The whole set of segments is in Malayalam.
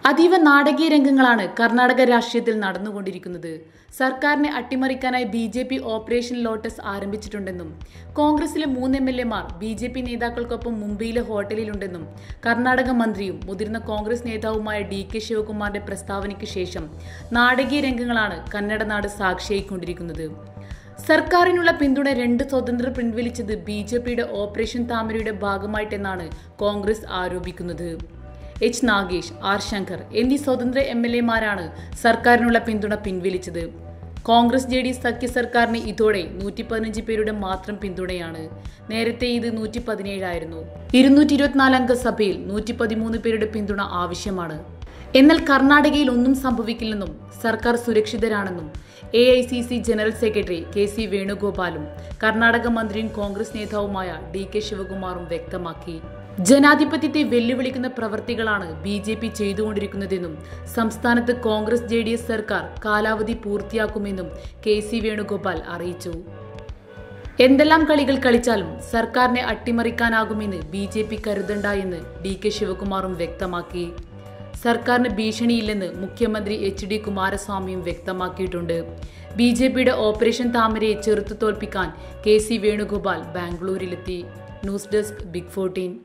അതീവ നാടകീയ രംഗങ്ങളാണ് കർണാടക രാഷ്ട്രീയത്തിൽ നടന്നുകൊണ്ടിരിക്കുന്നത്. സർക്കാരിനെ അട്ടിമറിക്കാനായി BJP ഓപ്പറേഷൻ ലോട്ടസ് ആരംഭിച്ചിട്ടുണ്ടെന്നും കോൺഗ്രസിലെ 3 MLA-മാർ BJP നേതാക്കൾക്കൊപ്പം മുംബൈയിലെ ഹോട്ടലിലുണ്ടെന്നും കർണാടക മന്ത്രിയും മുതിർന്ന കോൺഗ്രസ് നേതാവുമായ DK ശിവകുമാറിന്റെ പ്രസ്താവനയ്ക്ക് ശേഷം നാടകീയ രംഗങ്ങളാണ് കന്നഡ നാട് സാക്ഷിയായിക്കൊണ്ടിരിക്കുന്നത്. സർക്കാരിനുള്ള പിന്തുണ 2 സ്വതന്ത്രർ പിൻവലിച്ചത് BJPയുടെ ഓപ്പറേഷൻ താമരയുടെ ഭാഗമായിട്ടെന്നാണ് കോൺഗ്രസ് ആരോപിക്കുന്നത്. H. നാഗേഷ്, R. ശങ്കർ എന്നീ സ്വതന്ത്ര MLA-മാരാണ് സർക്കാരിനുള്ള പിന്തുണ പിൻവലിച്ചത്. കോൺഗ്രസ് JDS സഖ്യ സർക്കാരിന് ഇതോടെ 115 പേരുടെ മാത്രം പിന്തുണയാണ്. നേരത്തെ ഇത് 117 ആയിരുന്നു. 224 അംഗ സഭയിൽ 113 പേരുടെ പിന്തുണ ആവശ്യമാണ്. എന്നാൽ കർണാടകയിൽ ഒന്നും സംഭവിക്കില്ലെന്നും സർക്കാർ സുരക്ഷിതരാണെന്നും AICC ജനറൽ സെക്രട്ടറി KC വേണുഗോപാലും കർണാടക മന്ത്രിയും കോൺഗ്രസ് നേതാവുമായ DK ശിവകുമാറും വ്യക്തമാക്കി. ജനാധിപത്യത്തെ വെല്ലുവിളിക്കുന്ന പ്രവർത്തികളാണ് BJP ചെയ്തുകൊണ്ടിരിക്കുന്നതെന്നും സംസ്ഥാനത്ത് കോൺഗ്രസ് JDS സർക്കാർ കാലാവധി പൂർത്തിയാക്കുമെന്നും KC വേണുഗോപാൽ അറിയിച്ചു. എന്തെല്ലാം കളികൾ കളിച്ചാലും സർക്കാരിനെ അട്ടിമറിക്കാനാകുമെന്ന് BJP കരുതണ്ട എന്ന് DK ശിവകുമാറും വ്യക്തമാക്കി. സർക്കാരിന് ഭീഷണിയില്ലെന്ന് മുഖ്യമന്ത്രി HD കുമാരസ്വാമിയും വ്യക്തമാക്കിയിട്ടുണ്ട്. BJPയുടെ ഓപ്പറേഷൻ താമരയെ ചെറുത്തു തോൽപ്പിക്കാൻ KC വേണുഗോപാൽ ബാംഗ്ലൂരിലെത്തി. News desk big 14.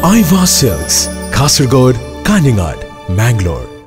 Aiva Silks, Kasaragod, Kaningad, Mangalore.